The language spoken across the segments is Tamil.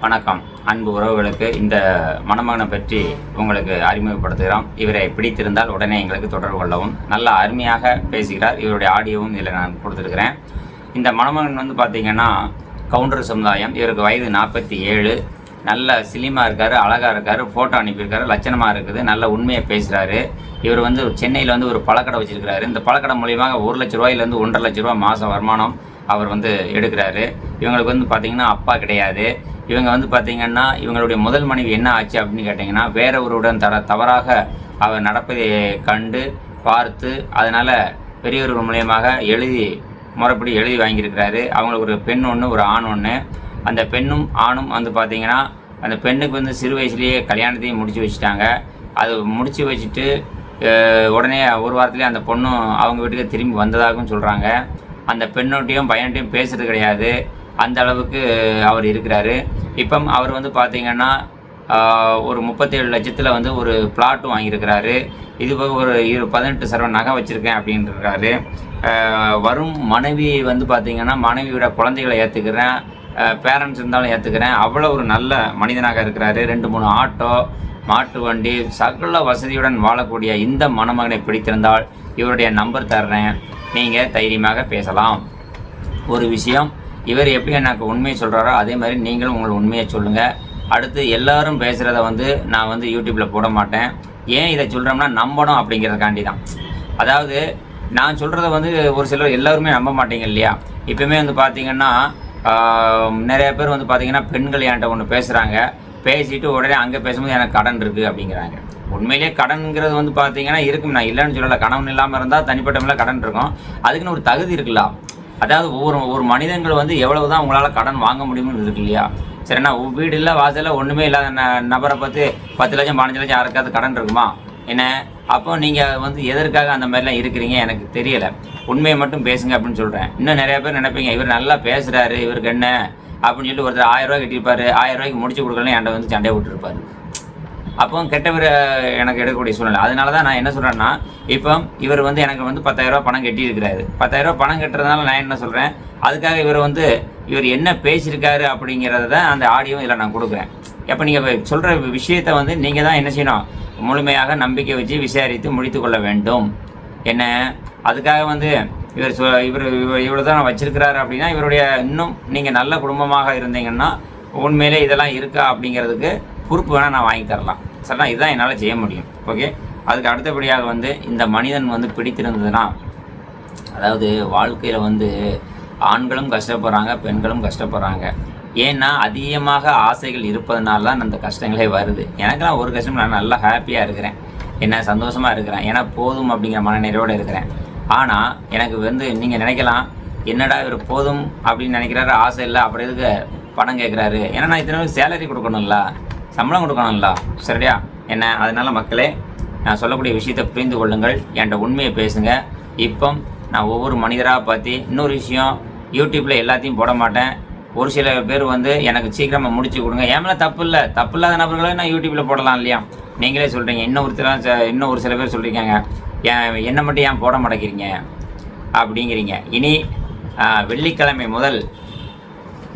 வணக்கம் அன்பு உறவுகளுக்கு இந்த மணமகனை பற்றி உங்களுக்கு அறிமுகப்படுத்துகிறோம். இவரை பிடித்திருந்தால் உடனே எங்களுக்கு தொடர்பு கொள்ளவும். நல்ல அருமையாக பேசுகிறார். இவருடைய ஆடியோவும் இதில் நான் கொடுத்துருக்கிறேன். இந்த மணமகன் வந்து பார்த்திங்கன்னா கவுண்டர் சமுதாயம். இவருக்கு வயது 47. நல்ல சிலிமாக இருக்கார், அழகாக இருக்கார், ஃபோட்டோ அனுப்பியிருக்காரு, லட்சணமாக இருக்குது, நல்ல உண்மையை பேசுகிறாரு. இவர் வந்து சென்னையில் வந்து ஒரு பழக்கடை வச்சுருக்கிறாரு. இந்த பழக்கடை மூலியமாக 1 லட்ச ரூபாயிலேருந்து 1,50,000 ரூபா மாதம் வருமானம் அவர் வந்து எடுக்கிறாரு. இவங்களுக்கு வந்து பார்த்திங்கன்னா அப்பா கிடையாது. இவங்க வந்து பார்த்திங்கன்னா இவங்களுடைய முதல் மனைவி என்ன ஆச்சு அப்படின்னு கேட்டிங்கன்னா, வேறொருவருடன் தவறாக அவர் நடப்பதை கண்டு பார்த்து அதனால் பெரியவர் மூலியமாக முறைப்படி எழுதி வாங்கியிருக்கிறாரு. அவங்களுக்கு ஒரு பெண் ஒன்று, ஒரு ஆண் ஒன்று. அந்த பெண்ணும் ஆணும் வந்து பார்த்திங்கன்னா அந்த பெண்ணுக்கு வந்து சிறு வயசுலேயே கல்யாணத்தையும் முடித்து வச்சுட்டாங்க. அது முடித்து வச்சுட்டு உடனே ஒரு வாரத்துலேயே அந்த பொண்ணும் அவங்க வீட்டுக்கு திரும்பி வந்ததாகவும் சொல்கிறாங்க. அந்த பெண்ணோட்டையும் பையன்ட்டையும் பேசுகிறது கிடையாது. அந்த அளவுக்கு அவர் இருக்கிறாரு. இப்போ அவர் வந்து பார்த்திங்கன்னா ஒரு 37 லட்சத்தில் வந்து ஒரு பிளாட்டும் வாங்கியிருக்கிறாரு. இது போக ஒரு 18 சரவ நகை வச்சுருக்கேன் அப்படின்ட்டுருக்காரு. வரும் மனைவி வந்து பார்த்திங்கன்னா மனைவியோட குழந்தைகளை ஏற்றுக்கிறேன், பேரண்ட்ஸ் இருந்தாலும் ஏற்றுக்கிறேன், அவ்வளோ ஒரு நல்ல மனிதனாக இருக்கிறாரு. 2-3 ஆட்டோ, மாட்டு வண்டி, சகல வசதியுடன் வாழக்கூடிய இந்த மணமகனை பிடித்திருந்தால் இவருடைய நம்பர் தர்றேன், நீங்கள் தைரியமாக பேசலாம். ஒரு விஷயம், இவர் எப்படி எனக்கு உண்மையை சொல்கிறாரோ அதே மாதிரி நீங்களும் உங்கள் உண்மையை சொல்லுங்கள். அடுத்து எல்லாரும் பேசுகிறத வந்து நான் வந்து யூடியூப்பில் போட மாட்டேன். ஏன் இதை சொல்கிறோம்னா நம்பணும் அப்படிங்கிறதுக்காண்டி தான். அதாவது நான் சொல்கிறத வந்து ஒரு சிலர் எல்லோருமே நம்ப மாட்டீங்க இல்லையா? இப்போவுமே வந்து பார்த்திங்கன்னா நிறைய பேர் வந்து பார்த்திங்கன்னா பெண்கள் என்கிட்ட ஒன்று பேசுகிறாங்க, பேசிட்டு உடனே அங்கே பேசும்போது எனக்கு கடன் இருக்குது அப்படிங்கிறாங்க. உண்மையிலேயே கடன்கிறது வந்து பார்த்திங்கன்னா இருக்கும், நான் இல்லைன்னு சொல்லலை. கடன் இல்லாமல் இருந்தால் தனிப்பட்ட கடன் இருக்கும். அதுக்குன்னு ஒரு தகுதி இருக்குல்ல. அதாவது ஒவ்வொரு மனிதர்கள் வந்து எவ்வளவு தான் உங்களால் கடன் வாங்க முடியும்னு இருக்கு இல்லையா? சரிண்ணா, வீடு இல்லை, வாசலில் ஒன்றுமே இல்லாத நபரை பார்த்து 10 லட்சம் 15 லட்சம் யாருக்காவது கடன் இருக்குமா என்ன? அப்போ நீங்கள் வந்து எதற்காக அந்த மாதிரிலாம் இருக்கிறீங்க எனக்கு தெரியலை. உண்மையை மட்டும் பேசுங்க அப்படின்னு சொல்கிறேன். இன்னும் நிறைய பேர் நினைப்பீங்க இவர் நல்லா பேசுகிறாரு, இவருக்கு என்ன அப்படின்னு சொல்லிட்டு ஒருத்தர் 1000 ரூபா கட்டியிருப்பார், 1000 ரூபாய்க்கு முடிச்சு கொடுக்கலன்னு என்கிட்ட வந்து சண்டையை விட்டுருப்பார். அப்போ கெட்டவர் எனக்கு எடுக்கக்கூடிய சூழ்நிலை. அதனால தான் நான் என்ன சொல்கிறேன்னா, இப்போ இவர் வந்து எனக்கு வந்து 10,000 ரூபா பணம் கட்டியிருக்கிறாரு. 10,000 ரூபா பணம் கட்டுறதுனால நான் என்ன சொல்கிறேன், அதுக்காக இவர் என்ன பேசியிருக்காரு அப்படிங்கிறத தான் அந்த ஆடியோ இதில் நான் கொடுக்குறேன். எப்போ நீங்கள் சொல்கிற விஷயத்தை வந்து நீங்கள் தான் என்ன செய்யணும், முழுமையாக நம்பிக்கை வச்சு விசாரித்து முடித்து கொள்ள வேண்டும். என்ன அதுக்காக வந்து இவர் இவ்வளோ தான் வச்சிருக்கிறாரு அப்படின்னா இவருடைய இன்னும் நீங்கள் நல்ல குடும்பமாக இருந்தீங்கன்னா உண்மையிலே இதெல்லாம் இருக்கா அப்படிங்கிறதுக்கு பொறுப்பு வேணால் நான் வாங்கி தரலாம். சரிண்ணா, இதுதான் என்னால் செய்ய முடியும். ஓகே, அதுக்கு அடுத்தபடியாக வந்து இந்த மனிதன் வந்து பிடித்திருந்ததுன்னா, அதாவது வாழ்க்கையில் வந்து ஆண்களும் கஷ்டப்படுறாங்க, பெண்களும் கஷ்டப்படுறாங்க. ஏன்னா அதிகமாக ஆசைகள் இருப்பதனால தான் அந்த கஷ்டங்களே வருது. எனக்கெல்லாம் ஒரு கஷ்டம், நான் நல்லா ஹாப்பியாக இருக்கிறேன், என்ன சந்தோஷமாக இருக்கிறேன், ஏன்னா போதும் அப்படிங்கிற மனநிறைவோடு இருக்கிறேன். ஆனால் எனக்கு வந்து நீங்கள் நினைக்கலாம், என்னடா இவர் போதும் அப்படின்னு நினைக்கிறாரு, ஆசை இல்லை, அப்படி எதுக்கு பணம் கேட்குறாரு? ஏன்னா நான் இத்தனை சேலரி கொடுக்கணும்ல, சம்பளம் கொடுக்கணும்ல, சரியா என்ன? அதனால் மக்களே, நான் சொல்லக்கூடிய விஷயத்தை புரிந்து கொள்ளுங்கள், என்கிட்ட உண்மையை பேசுங்க. இப்போ நான் ஒவ்வொரு மனிதராக பார்த்து இன்னொரு விஷயம், யூடியூப்பில் எல்லாத்தையும் போட மாட்டேன். ஒரு சில பேர் வந்து எனக்கு சீக்கிரமாக முடிச்சு கொடுங்க, ஏன் தப்பு இல்லை, தப்பு இல்லாத நபர்களை நான் யூடியூப்பில் போடலாம் இல்லையா? நீங்களே சொல்கிறீங்க. இன்னும் ஒரு சில பேர் சொல்லியிருக்காங்க, என்னை மட்டும் ஏன் போட மாட்டேங்கிறீங்க அப்படிங்கிறீங்க. இனி வெள்ளிக்கிழமை முதல்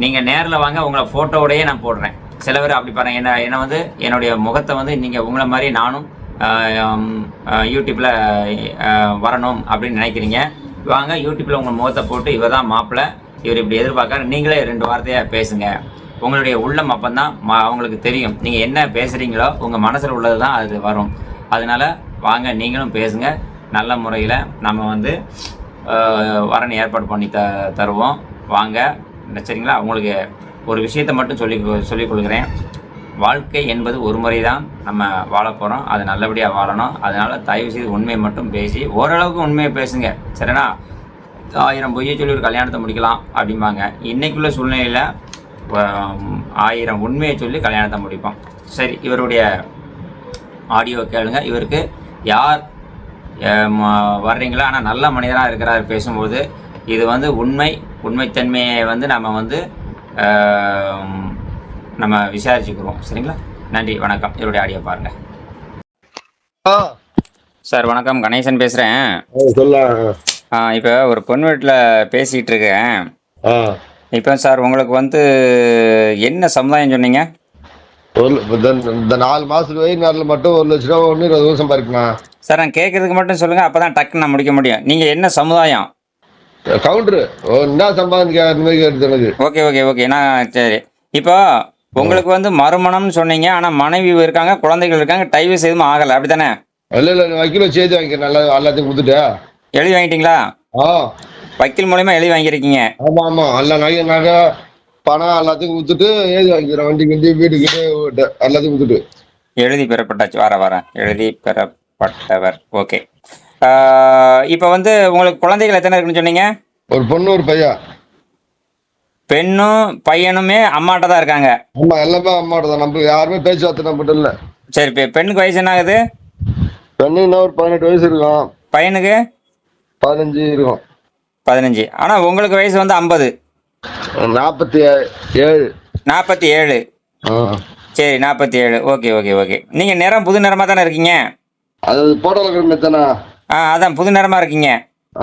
நீங்கள் நேரில் வாங்க, உங்களை ஃபோட்டோவோடையே நான் போடுறேன். சில பேர் அப்படி பாருங்கள், என்னை வந்து என்னுடைய முகத்தை வந்து நீங்கள் உங்களை மாதிரி நானும் யூடியூப்பில் வரணும் அப்படின்னு நினைக்கிறீங்க. வாங்க, யூடியூப்பில் உங்கள் முகத்தை போட்டு இவர் தான் மாப்பிள்ளை, இவர் இப்படி எதிர்பார்க்காரு, நீங்களே 2 வார்த்தையாக பேசுங்க. உங்களுடைய உள்ளம் அப்போதான் அவங்களுக்கு தெரியும், நீங்கள் என்ன பேசுகிறீங்களோ உங்கள் மனசில் உள்ளது தான் அது வரும். அதனால் வாங்க, நீங்களும் பேசுங்க. நல்ல முறையில் நம்ம வந்து வரணும் ஏற்பாடு பண்ணி தருவோம். வாங்க, சரிங்களா? உங்களுக்கு ஒரு விஷயத்தை மட்டும் சொல்லிக் கொள்கிறேன். வாழ்க்கை என்பது ஒரு முறை தான் நம்ம வாழ போகிறோம், அது நல்லபடியாக வாழணும். அதனால் தயவுசெய்து உண்மையை மட்டும் பேசி, ஓரளவுக்கு உண்மையை பேசுங்க, சரிண்ணா? 1000 பொய்யை சொல்லி ஒரு கல்யாணத்தை முடிக்கலாம் அப்படிம்பாங்க. இன்றைக்குள்ள சூழ்நிலையில் 1000 உண்மையை சொல்லி கல்யாணத்தை முடிப்போம். சரி, இவருடைய ஆடியோ கேளுங்க. இவருக்கு யார் வர்றீங்களோ, ஆனால் நல்ல மனிதராக இருக்கிறார் பேசும்போது. இது வந்து உண்மைத்தன்மையை வந்து நம்ம விசாரிச்சுக்கிறோம், சரிங்களா? நன்றி, வணக்கம். இவருடைய ஆடியோ பாருங்க. சார் வணக்கம், கணேசன் பேசுகிறேன். இப்போ ஒரு பொண்ணு வீட்டில் பேசிகிட்டு இருக்கேன். இப்போ சார் உங்களுக்கு வந்து என்ன சமுதாயம் சொன்னீங்க? இந்த 4 மாசத்துக்கு வெயில் நாளில் மட்டும் 1,00,000 ரூபா 1,20,000 சம்பாதிக்கலாம். சார் நான் கேட்கறதுக்கு மட்டும் சொல்லுங்கள், அப்போ தான் டக்குன்னு நான் முடிக்க முடியும். நீங்கள் என்ன சமுதாயம்? கவுண்டரு என்ன சம்பாதிக்க எனக்கு. ஓகே ஓகே ஓகே, நான் சரி. இப்போ உங்களுக்கு வந்து மறுமணம்னு சொன்னீங்க, ஆனால் மனைவி இருக்காங்க, குழந்தைகள் இருக்காங்க, டைவர்ஸ் எதுவும் ஆகலை, அப்படி தானே? இல்லை வக்கீல சேர்த்து வாங்கிக்க, நல்லா எல்லாத்தையும் கொடுத்துட்டு. எழுதி வாங்கிட்டீங்களா? ஆ, வக்கீல் மூலயமா எழுதி வாங்கியிருக்கீங்க? ஆமா ஆமா, எல்லாம் நகை பணம் எல்லாத்தையும் கொடுத்துட்டு எழுதி வாங்கிக்கிறேன். வண்டி கிண்டி வீடு கிட்ட எல்லாத்தையும் கொடுத்துட்டு. எழுதி பெறப்பட்டாச்சு, வரேன். எழுதி பெறப்பட்டவர், ஓகே. இப்போ வந்து உங்களுக்கு குழந்தைகள் எத்தனை இருக்குன்னு சொன்னீங்க? ஒரு பொண்ணு ஒரு பையன். பெண்ணும் பையனுமே அம்மாட்ட தான் இருக்காங்க? ஆமா, எல்லாமே அம்மாட்ட தான். நம்ம யாருமே பேச்சுவார்த்தை நம்மகிட்ட இல்லை. சரி, பெண்ணுக்கு வயசு என்ன ஆகுது? பெண்ணுன்னா ஒரு 18 வயசு இருக்கும். பையனுக்கு 15 இருக்கும். 15. ஆனால் உங்களுக்கு வயசு வந்து 50. 47. 47. சரி, 47. Okay okay okay. நீங்கள் நிறம் புது நிறமாக தானே இருக்கீங்க? அது போட்டோல கிழமை தானே? அதான் புது நிறமாக இருக்கீங்க.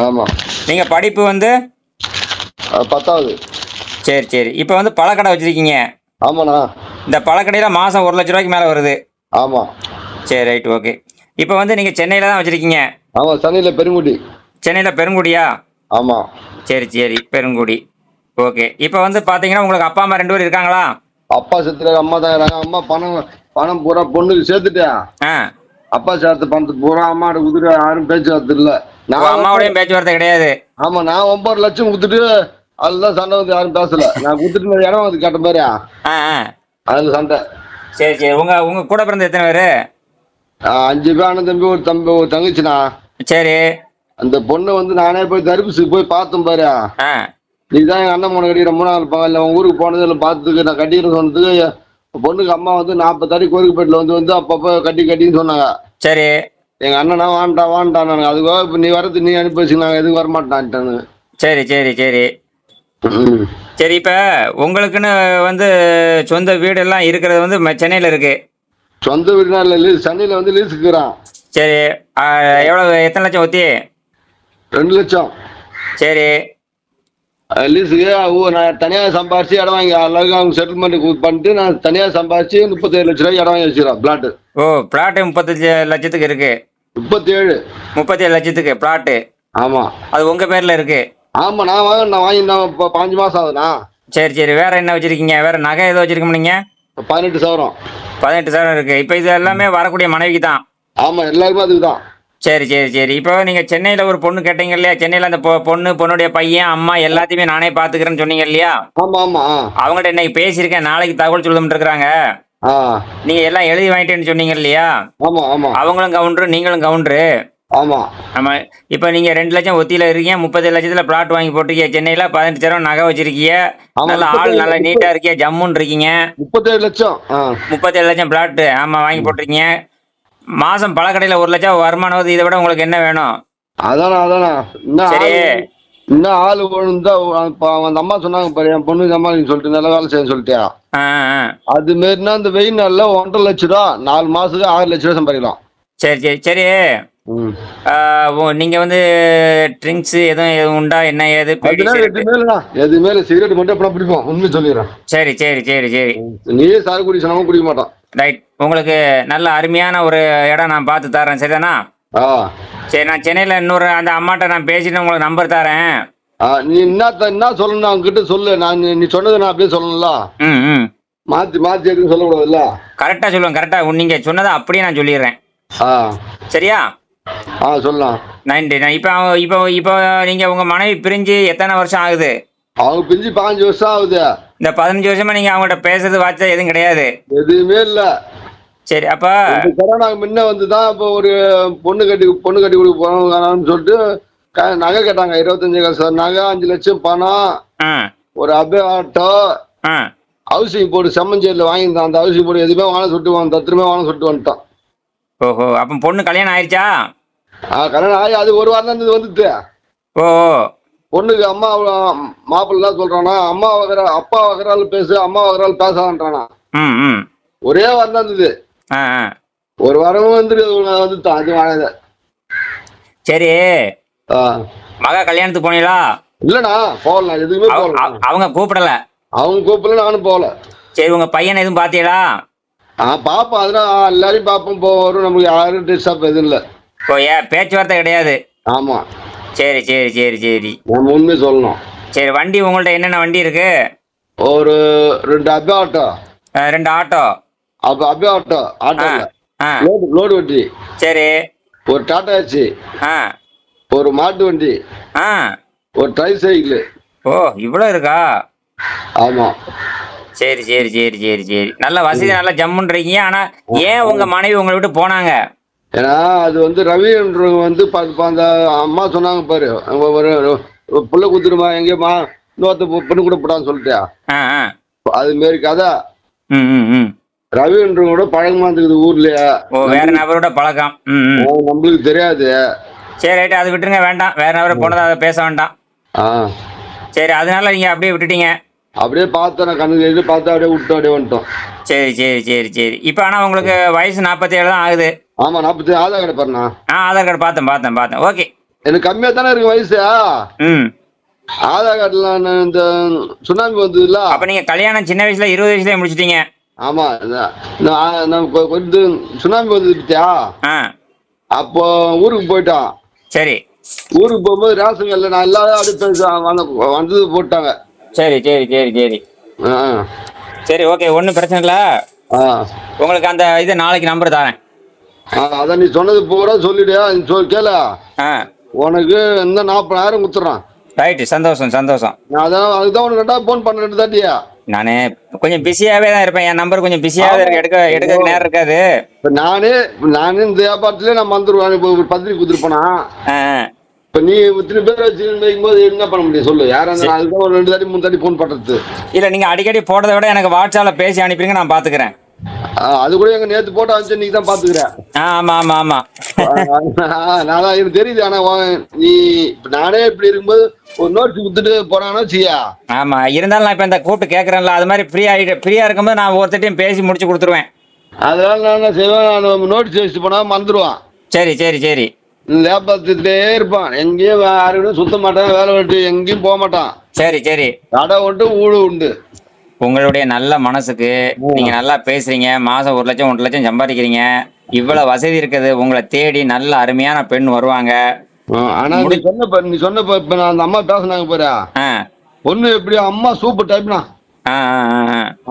ஆமா. நீங்கள் படிப்பு வந்து 10வது. சரி சரி. இப்போ வந்து பழக்கடை வச்சுருக்கீங்க? ஆமாண்ணா. இந்த பழக்கடையில் மாதம் 1,00,000 ரூபாய்க்கு மேலே வருது? ஆமா. சரி, ரைட், ஓகே. இப்போ வந்து நீங்கள் சென்னையில் தான் வச்சுருக்கீங்க? ஆமா, சென்னையில் பெருங்குடி. சென்னையில் பெருங்குடியா? ஆமா. சரி சரி, பெருங்குடி, ஓகே. இப்போ வந்து பார்த்தீங்கன்னா உங்களுக்கு அப்பா அம்மா 2 பேர் இருக்காங்களா? அப்பா செத்துறாரு, அம்மா தான் இருக்காங்க. அம்மா பணம் பூரா பொண்ணுக்கு சேர்த்துட்டேன். அப்பா சேர்த்து பணத்தை பூரா அம்மாட்ட கொடுத்துட்டு யாரும் பேச்சுவார்த்தை இல்லை. நான் அம்மாவோடையும் பேச்சுவார்த்தை கிடையாது? ஆமா, நான் 9 லட்சம் கொடுத்துட்டு அதுதான் சண்டை வந்து யாரும் பேசல. நான் கொடுத்துட்டு இடம் வந்து கேட்ட மாதிரி அது சண்டை. சரி சரி. உங்க கூட பிறந்த எத்தனை பேரு? 5 பேர். அண்ணன் தம்பி, ஒரு தம்பி, ஒரு தங்கச்சிண்ணா. சரி. அந்த பொண்ணை வந்து நானே போய் தரிப்புக்கு போய் பார்த்தேன் பாரு. நீதான் எங்க அண்ணன் பொண்ணை கட்டிக்கிற 3 நாள் இல்லை உன் ஊருக்கு போனது இல்லை பார்த்துக்கு நான் கட்டிக்கிறேன் சொன்னதுக்கு பொண்ணுக்கு அம்மா வந்து 40 அடி கோரிக்கைப்பேட்டில் வந்து அப்பப்போ கட்டின்னு சொன்னாங்க. சரி. எங்க அண்ணனா வாண்டான் நானுங்க. அதுக்காக இப்போ நீ வரது நீ அனுப்பி வச்சு நாங்கள் எதுவும் வரமாட்டான்ட்டானு. சரி சரி சரி சரி. இப்போ உங்களுக்குன்னு வந்து சொந்த வீடெல்லாம் இருக்கிறது வந்து சென்னையில் இருக்கு? சொந்த வீடுனா இல்லை, சென்னையில் வந்து லீஸுக்குறான். சரி. எவ்வளோ, எத்தனை லட்சம் ஒத்தி? 2 லட்சம். சரி. லீஸுக்கு நான் தனியாக சம்பாரிச்சு இடம் வாங்கி எல்லாருக்கும் அவங்க செட்டில்மெண்ட் பண்ணிட்டு நான் தனியாக சம்பாரிச்சு 37 லட்ச ரூபாய்க்கு இடம் வாங்கி வச்சுக்கிறேன் பிளாட்டு. ஓ, பிளாட்டு 35 லட்சத்துக்கு இருக்கு? 37. 37 லட்சத்துக்கு பிளாட்டு? ஆமா. அது உங்க பேர்ல இருக்கு? ஆமா, நான் வாங்கி இப்போ 5 மாசம் ஆகுதுண்ணா. சரி சரி. வேற என்ன வச்சிருக்கீங்க? வேற நகை ஏதோ வச்சிருக்க நீங்க? 18 சவரம். 18 சவரம் இருக்கு. இப்போ இது எல்லாமே வரக்கூடிய மனைவிக்கு தான்? ஆமா, எல்லாருமே அதுக்கு தான். சரி சரி சரி. இப்போ நீங்கள் சென்னையில் ஒரு பொண்ணு கேட்டீங்க இல்லையா? சென்னையில் அந்த பொண்ணுடைய பையன் அம்மா எல்லாத்தையுமே நானே பார்த்துக்கிறேன்னு சொன்னீங்க இல்லையா? ஆமா ஆமா. அவங்கள்ட்ட இன்னைக்கு பேசியிருக்கேன், நாளைக்கு தகவல் சொல்லுதுன்னு இருக்கிறாங்க. நீங்கள் எல்லாம் எழுதி வாங்கிட்டேன்னு சொன்னீங்க இல்லையா? ஆமா ஆமா. அவங்களும் கவுண்டரு, நீங்களும் கவுண்டரு. ஆமா ஆமா. இப்போ நீங்கள் 2 லட்சம் ஒத்தியில் இருக்கீங்க, 37 லட்சத்தில் பிளாட் வாங்கி போட்டிருக்கீங்க. சென்னையில் 18 சவரம் நகை வச்சிருக்கீங்க, நல்ல ஆள், நல்லா நீட்டாக இருக்கீங்க, ஜம்முன்னு இருக்கீங்க. 37 லட்சம். 37 லட்சம் பிளாட்டு ஆமாம் வாங்கி போட்டிருக்கீங்க. மாசம் பழக்கடையில் 1 லட்சம் வருமானம் வருது. இதை விட உங்களுக்கு என்ன வேணும்? அதானா சரி. இன்னும் ஆளு ஒழுந்தா அந்த அம்மா சொன்னாங்க பாரு, என் பொண்ணு சமாளின்னு சொல்லிட்டு நல்ல வேலை செய்ய சொல்லிட்டியா? அது மாரினா இந்த வெயில் நாள்ல 1.5 லட்ச ரூபா 4 மாசத்துக்கு 6 லட்ச ரூபா சம்பாதிக்கலாம். சரி சரி சரி. நீங்க வந்து ட்ரிங்க்ஸ் எதுவும் உண்டா? என்ன ஏது? எதுவுமே இல்லை, சிகரெட் மட்டும் எப்படின்னா பிடிப்போம், உண்மை சொல்லிடுறேன். சரி சரி சரி சரி. நீயே சாரு குடி சொன்னாலும் குடிக்க மாட்டான். ரைட். உங்களுக்கு நல்ல அருமையான ஒரு இடம் நான் பார்த்து தரேன், சரிதானா? சரி, நான் சென்னையில் இன்னொரு அந்த அம்மாட்ட நான் பேசிட்டு உங்களுக்கு நம்பர் தரேன். நீ என்ன சொல்லணும் அவங்க கிட்ட சொல்லு. நீ சொன்னதை நான் அப்படியே சொல்லணும்ல. மாத்தி எதுவும் சொல்லக்கூடாதுல்ல. கரெக்டா சொல்லுவேன், கரெக்டா. நீங்க சொன்னதை அப்படியே நான் சொல்லிடுறேன். சரியா? சொல்லலாம். நன்றி. நான் இப்போ நீங்க உங்க மனைவி பிரிஞ்சு எத்தனை வருஷம் ஆகுது? அவங்க பிரிஞ்சு 15 வருஷம் ஆகுது. இந்த 15 வருஷமா நீங்க அவங்கள்ட்ட பேசுறது வாட்சா எதுவும் கிடையாது? எதுவுமே இல்ல. சரி. அப்ப கொரோனா முன்ன வந்துதான் இப்போ ஒரு பொண்ணு கட்டி கொடுக்க போறோம்னு சொல்லிட்டு நகை கேட்டாங்க. 25 காசு நகை, 5 லட்சம் பணம், ஒரு அபே ஆட்டோ, ஹவுசிங் போர்டு செம்மஞ்சேரியில் வாங்கியிருந்தான். அந்த ஹவுசிங் போர்டு எதுவுமே வாங்க சொல்லிட்டு தத்திரமே வாங்க சொல்லிட்டு வந்துட்டான். ஓஹோ. அப்ப பொண்ணு கல்யாணம் ஆயிடுச்சா? கல்யாணம் ஆகி அது ஒரு வாரம் தான் வந்துட்டு. ஓ. பொண்ணுக்கு அம்மா மாப்பிள்ளை தான் சொல்றானா, அம்மா வகர அப்பா வகரால் பேசு, அம்மா வகரால் பேசான்றானா. ஒரே வாரம் தான் இருந்தது. ஒரு வாரமும் வந்துட்டான். அது வாழ. சரி. மகா கல்யாணத்துக்கு போனீங்களா? இல்லண்ணா போகல, எதுவுமே போகல. அவங்க கூப்பிடல? அவங்க கூப்பிடல, நானும் போகல. சரி, உங்க பையன் எதுவும் பாத்தீங்களா? பாப்போம், அதெல்லாம் எல்லாரையும் பார்ப்போம், போவோம். நமக்கு யாரும் டிஸ்டர்ப் எதுவும் இல்லை. ஓ, பேச்சுவார்த்தை கிடையாது? ஆமா. சரி சரி சரி சரி. நம்ம உண்மையை சொல்லணும். சரி, வண்டி உங்கள்ட்ட என்னென்ன வண்டி இருக்கு? ஒரு 2 Ape auto. 2 auto? Ape auto. Auto ஆ. லோடு வண்டி. சரி. ஒரு டாடா ஏசி. ஆ. ஒரு மாட்டு வண்டி. ஆ. ஒரு ட்ரை சைக்கிள். ஓ, இவ்வளோ இருக்கா? ஆமா. சரி சரி சரி சரி சரி. நல்ல வசதி, நல்லா ஜம்முன்றீங்க. ஆனா ஏன் உங்க மனைவி உங்களை விட்டு போனாங்க? ஏன்னா அது வந்து ரவின்றவங்க வந்து அந்த அம்மா சொன்னாங்க பாரு, ஒரு புள்ள குத்துருமா எங்கேயுமா இன்னொருத்த பொண்ணு கூட போடான்னு சொல்லிட்டியா, அது மாரி கதை. ரவின்றவங்களோட பழக்கமா இருக்குது ஊர்லயே. ஓ, வேற நபரோட பழக்கம். நம்மளுக்கு தெரியாது. சரி ரைட்டு, அது விட்டுருங்க, வேண்டாம். வேற நபரை போனதை அதை பேச வேண்டாம். சரி, அதனால நீங்க அப்படியே விட்டுட்டீங்க? அப்படியே பார்த்தேன், நான் கண்ணுக்கு பார்த்து அப்படியே விட்டு அப்படியே வந்துட்டோம். சரி சரி சரி சரி. இப்போ ஆனால் உங்களுக்கு வயசு 47 தான் ஆகுது? ஆமா, 47. ஆதார் கார்டு பாருண்ணா. ஆதார் கார்டு பார்த்தேன். ஓகே. எனக்கு கம்மியாக தானே இருக்கு வயசு. ஆதார் கார்டுல இந்த சுனாமி வந்ததுல. அப்போ நீங்கள் கல்யாணம் சின்ன வயசுல 20 வயசுல முடிச்சிட்டீங்க? ஆமா, கொஞ்சம் சுனாமி வந்தது பத்தியா, அப்போ ஊருக்கு போயிட்டோம். சரி. ஊருக்கு போகும்போது ரேஷன் கார்டில் நான் எல்லாரும் அடுத்து வந்தது போட்டாங்க. சரி சரி சரி சரி. சரி, ஓகே, ஒன்றும் பிரச்சனை இல்லை. உங்களுக்கு அந்த இது நாளைக்கு நம்பர் தரேன். அதான் நீ சொன்னது பூரா சொல்லிடு. கேள, உனக்கு இந்த 40,000 கொடுத்துட்றான். ரைட்டு, சந்தோஷம் சந்தோஷம். அதான் அதுதான் உனக்கு 2 ஃபோன் பண்ண 2 தாட்டியா. நான் கொஞ்சம் பிஸியாகவே தான் இருப்பேன். என் நம்பர் கொஞ்சம் பிஸியாகவே தான் இருக்கு, எடுக்க நேரம் இருக்காது. இப்போ நானே இந்த வியாபாரத்துலேயே நான் வந்துடுவேன். இப்போ ஒரு பத்திரிக்கை கொடுத்துருப்பேனா. இப்போ நீ இத்தனை பேர் வச்சு வைக்கும்போது என்ன பண்ண முடியும் சொல்லு? யாரா இருந்தாலும் அதுதான் ஒரு 2 தாட்டி 3 தாட்டி ஃபோன் பண்ணுறது. இல்லை, நீங்கள் அடிக்கடி போடுறத விட எனக்கு வாட்ஸ்அப்பில் பேசி அனுப்பிடுங்க, நான் பார்த்துக்கிறேன். அது கூட எங்க நேற்று போட்டோ அனுப்பிச்சு நீங்க தான் பார்த்துக்கிறேன். ஆமா ஆமா ஆமா. நான் எனக்கு தெரியுது. ஆனா நீ நானே இப்படி இருக்கும்போது ஒரு நோட்ஸ் கொடுத்துட்டு போறாங்கன்னா செய்யா. ஆமா, இருந்தாலும் நான் இப்போ இந்த கூப்பிட்டு கேட்குறேன்ல, அது மாதிரி ஃப்ரீயா இருக்கும்போது நான் ஒருத்தட்டையும் பேசி முடிச்சு கொடுத்துருவேன். அதனால நான் என்ன செய்வேன், நான் நோட்ஸ் வச்சுட்டு போனா மறந்துடுவான். சரி சரி சரி. லேபாத்துட்டே இருப்பான், எங்கேயும் யாருக்கிட்ட சுத்த மாட்டான், வேலை விட்டு எங்கேயும் போக மாட்டான். சரி சரி. கடை உண்டு ஊழு உண்டு. உங்களுடைய நல்ல மனசுக்கு நீங்க நல்லா பேசுறீங்க, மாசம் 1 லட்சம் 1 லட்சம் சம்பாதிக்கிறீங்க, இவ்வளவு வசதி இருக்குது, உங்களை தேடி நல்ல அருமையான பெண் வருவாங்க. ஆனா நீ சொன்னப்ப இப்ப நான் அந்த அம்மா பேசினாங்க பாரு, பொண்ணு எப்படி அம்மா சூப்பர் டைப்னா.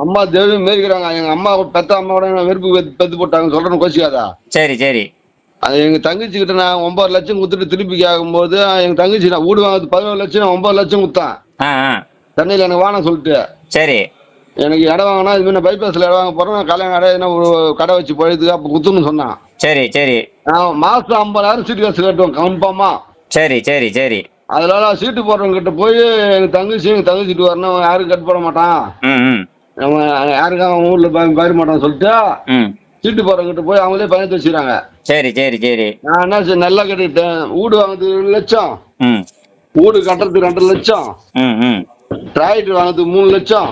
அம்மா தேவி மேய்க்கிறாங்க. எங்க அம்மா பெத்த அம்மாவோட வெறுப்பு பெத்து போட்டாங்க சொல்றேன்னு கோச்சிக்காதா. சரி சரி. அது எங்க தங்கச்சி கிட்ட நான் 9 லட்சம் கொடுத்துட்டு திருப்பி கேட்கும்போது எங்க தங்கச்சி நான் வீடு வாங்குறது 11 லட்சம், 9 லட்சம் கொடுத்தான். சென்னையில் எனக்கு வாங்க சொல்லிட்டு. சரி. எனக்கு இடம் வாங்கினா இது மாதிரி பைபாஸ்ல இடம் வாங்க போறேன், நான் கல்யாணம் கடை என்ன ஒரு கடை வச்சு போயிடுதுக்கு அப்போ குத்துன்னு சொன்னான். சரி சரி. நான் மாசம் 50,000 சீட்டு காசு கட்டுவேன் கன்ஃபார்மா. சரி சரி சரி. அதனால சீட்டு போடுறவங்க கிட்ட போய் எங்க தங்கச்சிட்டு வரணும், யாரும் கட்டு போட மாட்டான், யாருக்கும் அவன் ஊர்ல பயிர மாட்டான்னு சொல்லிட்டு சீட்டு போடுறவங்க போய் அவங்களே பயணத்தை வச்சுக்கிறாங்க. சரி சரி சரி. நான் என்ன நல்லா கட்டிட்டேன். வீடு வாங்குறதுக்கு 2 லட்சம், வீடு கட்டுறதுக்கு 2 லட்சம், டிராக்டர் வாங்குறதுக்கு 3 லட்சம்,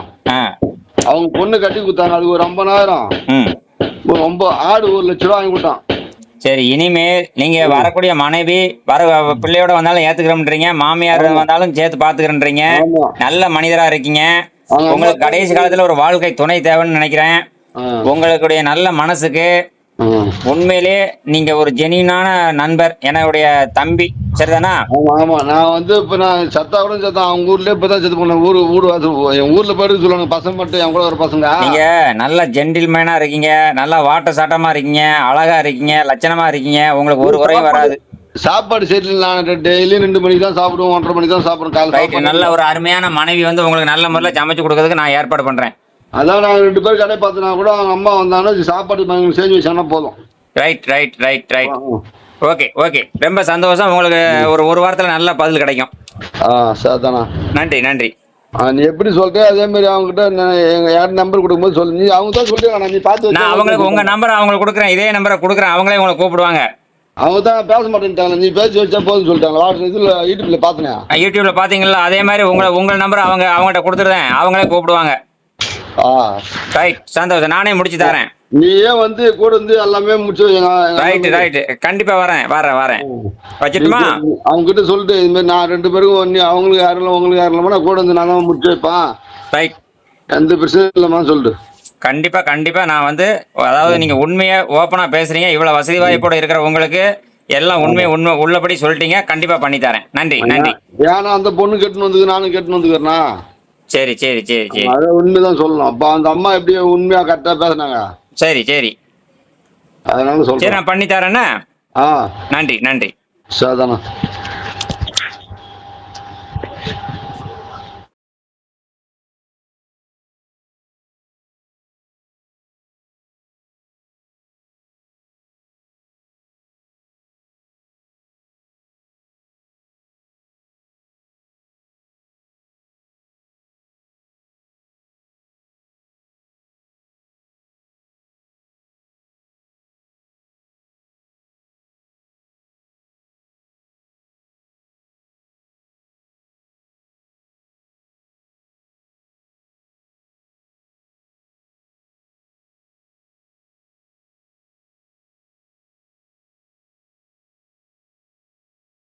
அவங்க பொண்ணு கட்டி கொடுத்தாங்க அதுக்கு ஒரு 50,000, ஆடு 1 லட்ச ரூபா வாங்கி கொடுத்தான். சரி, இனிமேல் நீங்க வரக்கூடிய மனைவி பிள்ளையோட வந்தாலும் ஏத்துக்கிறோம்ன்றீங்க, மாமியார் வந்தாலும் சேர்த்து பாத்துக்கிறேன்றீங்க, நல்ல மனிதரா இருக்கீங்க. உங்களுக்கு கடைசி காலத்துல ஒரு வாழ்க்கை துணை தேவைன்னு நினைக்கிறேன். உங்களுடைய நல்ல மனசுக்கு உண்மையிலே நீங்க ஒரு ஜெனியூனான நண்பர், என்னுடைய தம்பி. சரிதானா? ஆமா. நான் வந்து இப்ப நான் சத்தா கூட சத்தம் அவங்க ஊர்லயே இப்பதான் செத்து போனேன். என் ஊர்ல போயிட்டு சொல்லுவாங்க பசங்க மட்டும், என் கூட ஒரு பசங்க. நீங்க நல்ல ஜென்டில்மேனா இருக்கீங்க, நல்லா வாட்ட சாட்டமா இருக்கீங்க, அழகா இருக்கீங்க, லட்சணமா இருக்கீங்க. உங்களுக்கு ஒரு குறையும் வராது. சாப்பாடு சரியில்லை. நான் டெய்லி 2 மணிக்கு தான் சாப்பிடுவோம், 1:30 மணிக்கு தான் சாப்பிடுவோம் காலை. நல்ல ஒரு அருமையான மனைவி வந்து உங்களுக்கு நல்ல முறையில் சமைச்சு கொடுக்கறதுக்கு நான் ஏற்பாடு பண்றேன். அதான் நான் 2 பேர் கடை பார்த்தனா கூட அவங்க அம்மா வந்தாங்கன்னா சாப்பாடு செஞ்சு வச்சாங்கன்னா போதும். Right right right right. Okay okay, ரொம்ப சந்தோஷம். உங்களுக்கு ஒரு வாரத்தில் நல்ல பதில் கிடைக்கும். சரிதானா? நன்றி நன்றி. நீ எப்படி சொல்ற அதே மாதிரி அவங்ககிட்ட யார் நம்பர் கொடுக்கும்போது சொல்லு. நீ அவங்க தான் சொல்லிடுவாங்க, நீ பார்த்து. நான் அவங்களுக்கு உங்க நம்பர் அவங்களுக்கு கொடுக்குறேன், இதே நம்பரை கொடுக்குறேன், அவங்களே உங்களை கூப்பிடுவாங்க. அவங்க தான் பேச மாட்டேன்ட்டாங்க, நீ பேசி வச்சா போதும் சொல்லிட்டாங்க. இதில் யூடியூப்ல பார்த்தேன். யூடியூப்ல பார்த்தீங்களா? அதே மாதிரி உங்கள் நம்பர் அவங்ககிட்ட கொடுத்துருந்தேன், அவங்களே கூப்பிடுவாங்க. ரைட், சந்தோஷம். நானே முடிச்சு தரேன். நீயே வந்து கூட இருந்து எல்லாமே முடிச்சு ரைட்டு கண்டிப்பா வரேன் வச்சுட்டுமா? அவங்க கிட்ட சொல்லிட்டு இது மாதிரி நான் 2 பேருக்கும் ஒண்ணு அவங்களுக்கு யாரும் இல்லை உங்களுக்கு யாரும் இல்லாம கூட இருந்து நான் தான் முடிச்சு வைப்பேன். ரைட். எந்த பிரச்சனையும் இல்லைம்மா சொல்லிட்டு. கண்டிப்பா நான் வந்து அதாவது நீங்க உண்மையை ஓப்பனா பேசுறீங்க. இவ்வளவு வசதி வாய்ப்போட இருக்கிற உங்களுக்கு எல்லாம் உண்மை உள்ளபடி சொல்லிட்டீங்க. கண்டிப்பா பண்ணி தரேன். நன்றி. ஏன்னா அந்த பொண்ணு கெட்டுன்னு வந்து நானும் கெட்டுன்னு வந்துக்கிறேன்னா. சரி அதை உண்மைதான் சொல்லணும். அப்ப அந்த அம்மா எப்படி உண்மையா கரெக்டா பேசினாங்க. சரி அதனால சொல்றேன். நான் பண்ணி தரேன்னா. நன்றி. சாதாரண